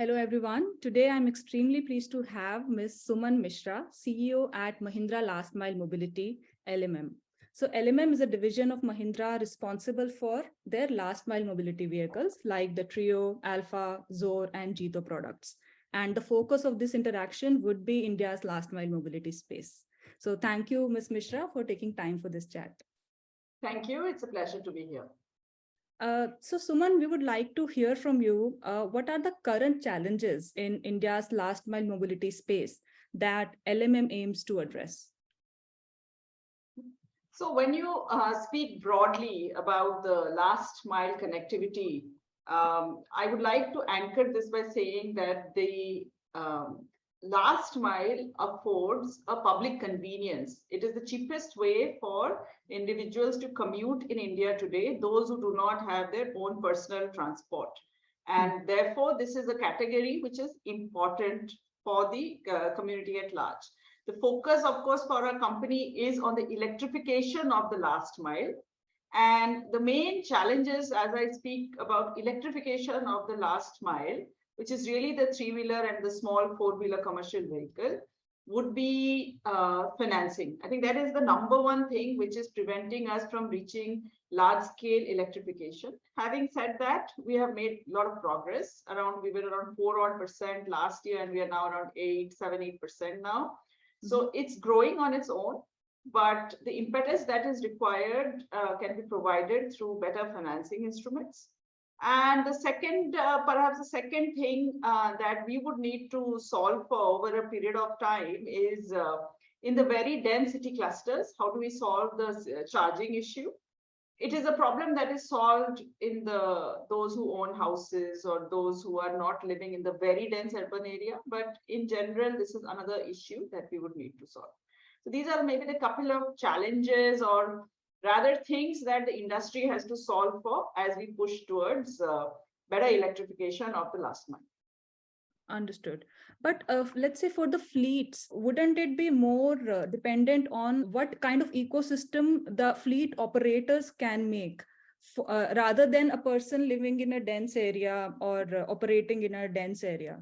Hello, everyone. Today, I'm extremely pleased to have Ms. Suman Mishra, CEO at Mahindra Last Mile Mobility, LMM. So LMM is a division of Mahindra responsible for their last mile mobility vehicles like the Trio, Alpha, Zor, and Jito products. And the focus of this interaction would be India's last mile mobility space. So thank you, Ms. Mishra, for taking time for this chat. Thank you. It's a pleasure to be here. So Suman, we would like to hear from you. What are the current challenges in India's last mile mobility space that LMM aims to address? So when you speak broadly about the last mile connectivity, I would like to anchor this by saying that the last mile affords a public convenience. It is the cheapest way for individuals to commute in India today, those who do not have their own personal transport. And therefore, this is a category which is important for the community at large. The focus, of course, for our company is on the electrification of the last mile. And the main challenges, as I speak about electrification of the last mile, which is really the three-wheeler and the small four-wheeler commercial vehicle, would be financing. I think that is the number one thing which is preventing us from reaching large-scale electrification. Having said that, we have made a lot of progress. We were around 4% last year, and we are now around 7-8% now. So it's growing on its own, but the impetus that is required can be provided through better financing instruments. And the second, perhaps the second thing that we would need to solve for over a period of time is in the very dense city clusters, how do we solve the charging issue? It is a problem that is solved in those who own houses or those who are not living in the very dense urban area. But in general, this is another issue that we would need to solve. So these are maybe the couple of challenges or rather things that the industry has to solve for as we push towards better electrification of the last mile. Understood. But let's say for the fleets, wouldn't it be more dependent on what kind of ecosystem the fleet operators can make rather than a person living in a dense area or operating in a dense area?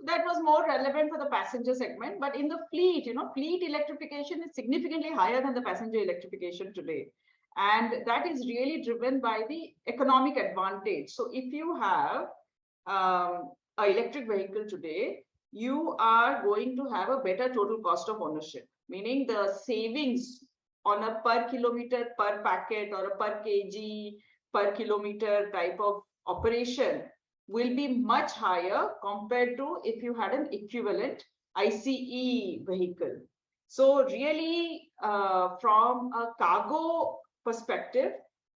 That was more relevant for the passenger segment, but in the fleet, fleet electrification is significantly higher than the passenger electrification today. And that is really driven by the economic advantage. So if you have an electric vehicle today, you are going to have a better total cost of ownership, meaning the savings on a per kilometer, per packet, or a per kg, per kilometer type of operation will be much higher compared to if you had an equivalent ICE vehicle. So really, from a cargo perspective,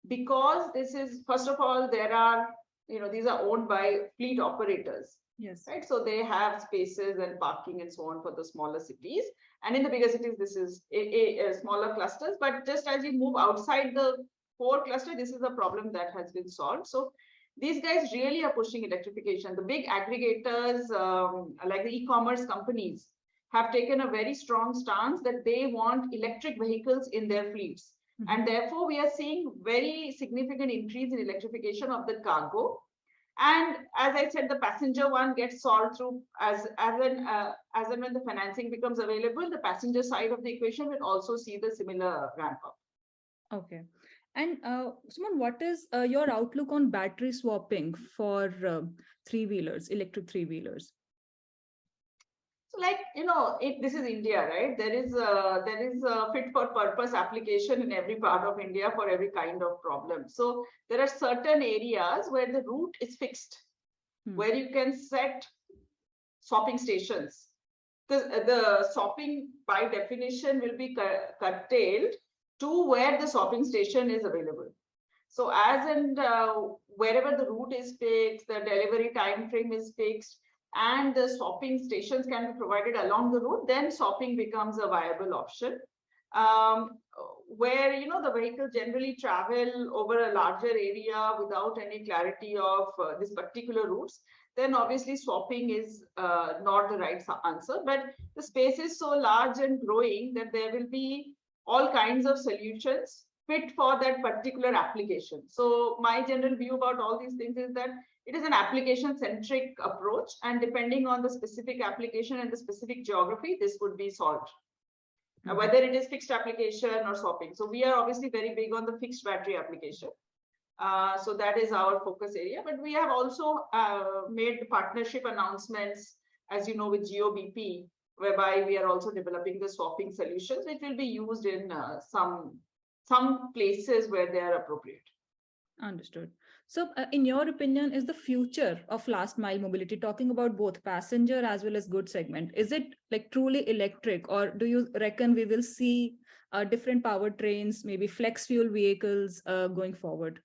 because this is, first of all, there are, these are owned by fleet operators. Yes. Right. So they have spaces and parking and so on for the smaller cities. And in the bigger cities, this is a smaller clusters. But just as you move outside the core cluster, this is a problem that has been solved. So these guys really are pushing electrification. The big aggregators, like the e-commerce companies, have taken a very strong stance that they want electric vehicles in their fleets. And therefore, we are seeing very significant increase in electrification of the cargo. And as I said, the passenger one gets solved through as and when the financing becomes available, the passenger side of the equation will also see the similar ramp up. Okay. And Suman, what is your outlook on battery swapping for three-wheelers, electric three-wheelers? So, like, this is India, right? There is a fit for purpose application in every part of India for every kind of problem. So there are certain areas where the route is fixed, where you can set swapping stations. The swapping by definition will be curtailed to where the swapping station is available. So as and wherever the route is fixed, the delivery time frame is fixed, and the swapping stations can be provided along the route, then swapping becomes a viable option. Where the vehicle generally travel over a larger area without any clarity of this particular routes, then obviously swapping is not the right answer. But the space is so large and growing that there will be all kinds of solutions fit for that particular application. So my general view about all these things is that it is an application-centric approach, and depending on the specific application and the specific geography, this would be solved. Whether it is fixed application or swapping. So we are obviously very big on the fixed battery application. So that is our focus area. But we have also made partnership announcements, as you know, with GeoBP, whereby we are also developing the swapping solutions, which will be used in some places where they are appropriate. Understood. So in your opinion, is the future of last mile mobility, talking about both passenger as well as goods segment, is it like truly electric, or do you reckon we will see different powertrains, maybe flex fuel vehicles going forward?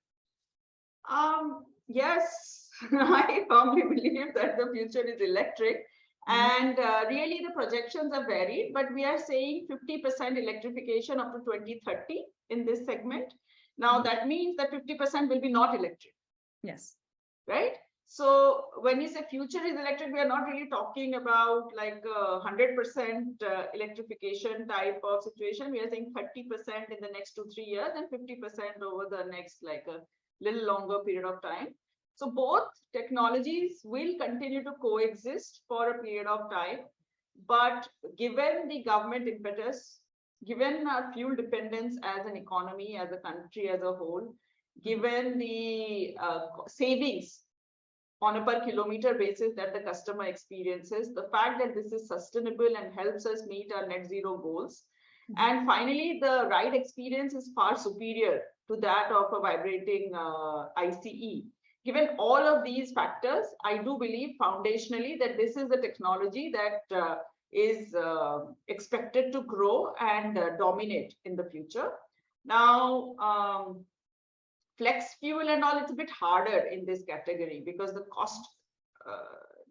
Yes, I firmly believe that the future is electric. And really the projections are varied, but we are saying 50% electrification up to 2030 in this segment. Now that means that 50% will be not electric. Yes. Right? So when you say future is electric, we are not really talking about like 100% electrification type of situation. We are saying 30% in the next 2-3 years and 50% over the next like a little longer period of time. So both technologies will continue to coexist for a period of time. But given the government impetus, given our fuel dependence as an economy, as a country as a whole, given the savings on a per kilometer basis that the customer experiences, the fact that this is sustainable and helps us meet our net zero goals, and finally, the ride experience is far superior to that of a vibrating ICE. Given all of these factors, I do believe foundationally that this is a technology that is expected to grow and dominate in the future. Now, flex fuel and all, it's a bit harder in this category because the cost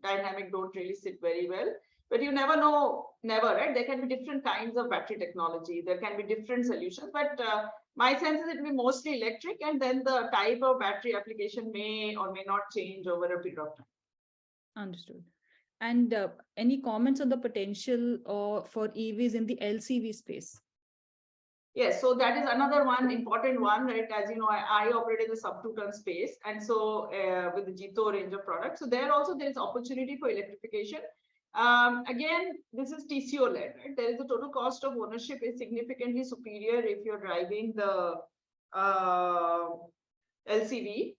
dynamic don't really sit very well. But you never know, right? There can be different kinds of battery technology. There can be different solutions. But my sense is it will be mostly electric, and then the type of battery application may or may not change over a period of time. Understood. And any comments on the potential for EVs in the LCV space? Yes, so that is another one important one, right? As you know, I operate in the sub 2 ton space, and so with the Jito range of products. So there also there is opportunity for electrification. Again, this is TCO led, right? There is a total cost of ownership is significantly superior if you're driving the LCV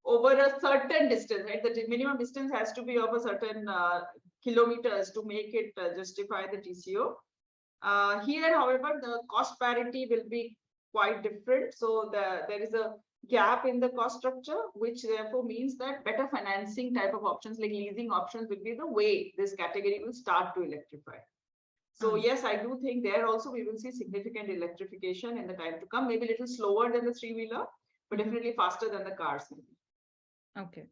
over a certain distance, right? The minimum distance has to be of a certain kilometers to make it justify the TCO. Here, however, the cost parity will be quite different. So there is a gap in the cost structure, which therefore means that better financing type of options like leasing options will be the way this category will start to electrify. So yes, I do think there also we will see significant electrification in the time to come, maybe a little slower than the three-wheeler, but definitely faster than the cars. Okay.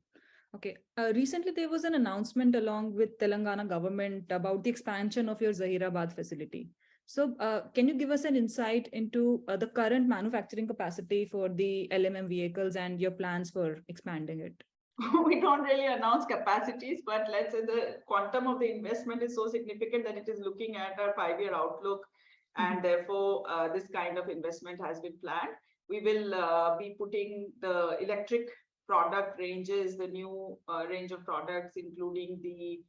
Okay. Recently, there was an announcement along with Telangana government about the expansion of your Zahirabad facility. So can you give us an insight into the current manufacturing capacity for the LMM vehicles and your plans for expanding it? We don't really announce capacities, but let's say the quantum of the investment is so significant that it is looking at our 5-year outlook, and therefore this kind of investment has been planned. We will be putting the electric product ranges, the new range of products, including the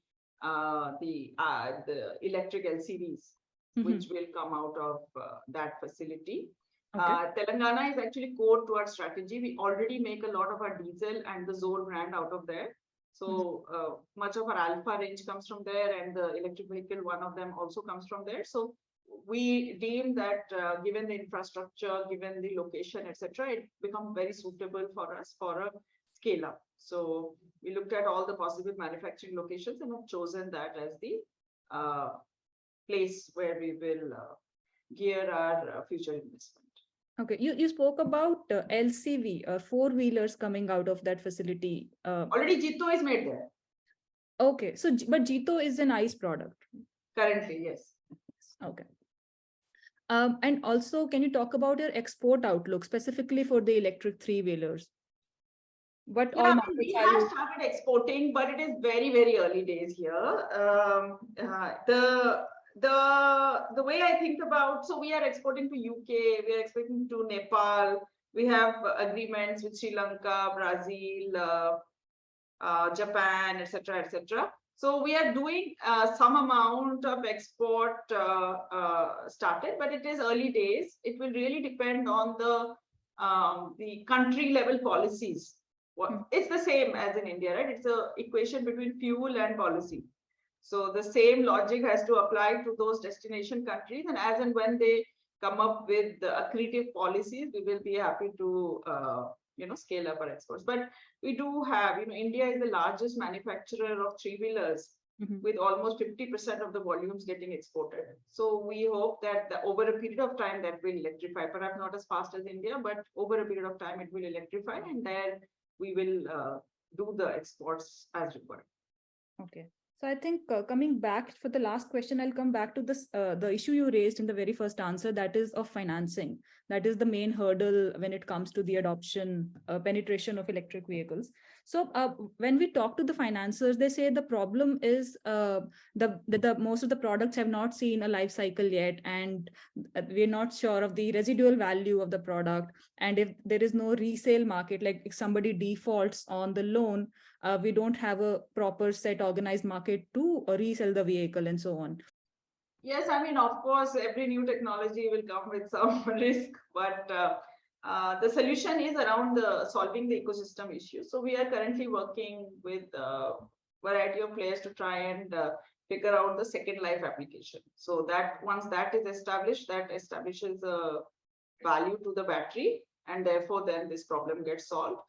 electric LCVs, which will come out of that facility. Okay. Telangana is actually core to our strategy. We already make a lot of our diesel and the Zoll brand out of there. So much of our Alpha range comes from there, and the electric vehicle, one of them also comes from there. So we deem that given the infrastructure, given the location, etc., it becomes very suitable for us for a scale up. So we looked at all the possible manufacturing locations and have chosen that as the place where we will gear our future investment. Okay, you spoke about LCV or four-wheelers coming out of that facility. Already Jito is made there. Okay, so but Jito is an ICE product. Currently, yes. Okay. And also, can you talk about your export outlook specifically for the electric three-wheelers? What all markets we have started exporting, but it is very, very early days here. the way I think about, so we are exporting to UK, we are exporting to Nepal, we have agreements with Sri Lanka, Brazil, Japan, etc., etc. So we are doing some amount of export started, but it is early days. It will really depend on the country level policies. It's the same as in India, right? It's a equation between fuel and policy. So the same logic has to apply to those destination countries, and as and when they come up with accretive policies, we will be happy to scale up our exports. But we do have, India is the largest manufacturer of three-wheelers, with almost 50% of the volumes getting exported. So we hope that over a period of time that will electrify, perhaps not as fast as India, but over a period of time it will electrify, and then we will do the exports as required. Okay. So I think coming back for the last question, I'll come back to this, the issue you raised in the very first answer, that is of financing. That is the main hurdle when it comes to the adoption, penetration of electric vehicles. So when we talk to the financiers, they say the problem is the most of the products have not seen a life cycle yet, and we're not sure of the residual value of the product. And if there is no resale market, like if somebody defaults on the loan, we don't have a proper set organized market to resell the vehicle and so on. Yes, I mean, of course, every new technology will come with some risk, but the solution is around solving the ecosystem issue. So we are currently working with a variety of players to try and figure out the second life application. So that once that is established, that establishes a value to the battery, and therefore then this problem gets solved.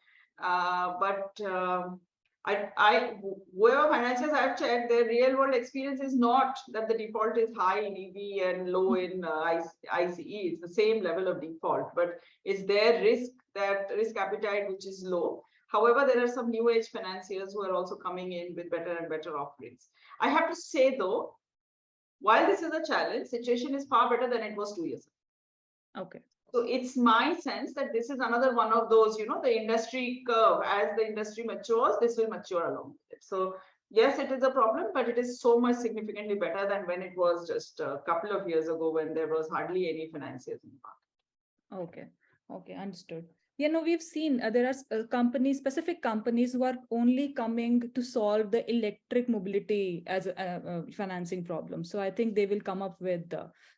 Whoever financiers I've checked, their real world experience is not that the default is high in EV and low in ICE. It's the same level of default, but it's their risk appetite, which is low. However, there are some new age financiers who are also coming in with better and better offerings. I have to say though, while this is a challenge, situation is far better than it was 2 years ago. Okay. So it's my sense that this is another one of those, the industry curve. As the industry matures, this will mature along with it. So yes, it is a problem, but it is so much significantly better than when it was just a couple of years ago when there was hardly any financiers in the market. Okay. Okay, understood. We've seen there are specific companies who are only coming to solve the electric mobility as a financing problem. So I think they will come up with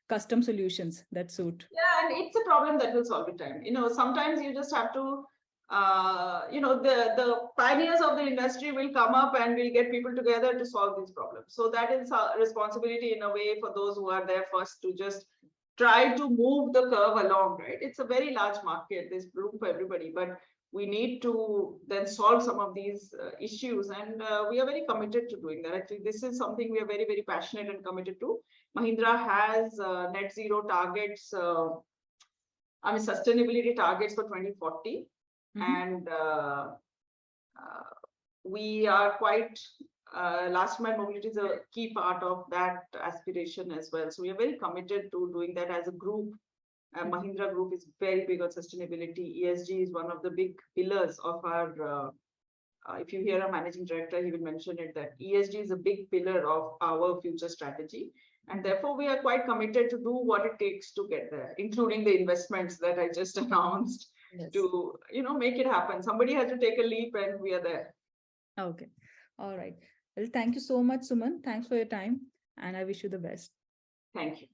custom solutions that suit. Yeah, and it's a problem that will solve with time. Sometimes you just have to, the pioneers of the industry will come up and will get people together to solve these problems. So that is a responsibility in a way for those who are there first to just try to move the curve along, right? It's a very large market. There's room for everybody, but we need to then solve some of these issues, and we are very committed to doing that. Actually, this is something we are very, very passionate and committed to. Mahindra has net zero targets, sustainability targets for 2040, and we are quite last mile mobility is a key part of that aspiration as well. So we are very committed to doing that as a group. Mahindra Group is very big on sustainability. ESG is one of the big pillars of our, if you hear a managing director, he will mention it, that ESG is a big pillar of our future strategy. And therefore, we are quite committed to do what it takes to get there, including the investments that I just announced. Yes. To, make it happen. Somebody has to take a leap, and we are there. Okay. All right. Well, thank you so much, Suman. Thanks for your time, and I wish you the best. Thank you.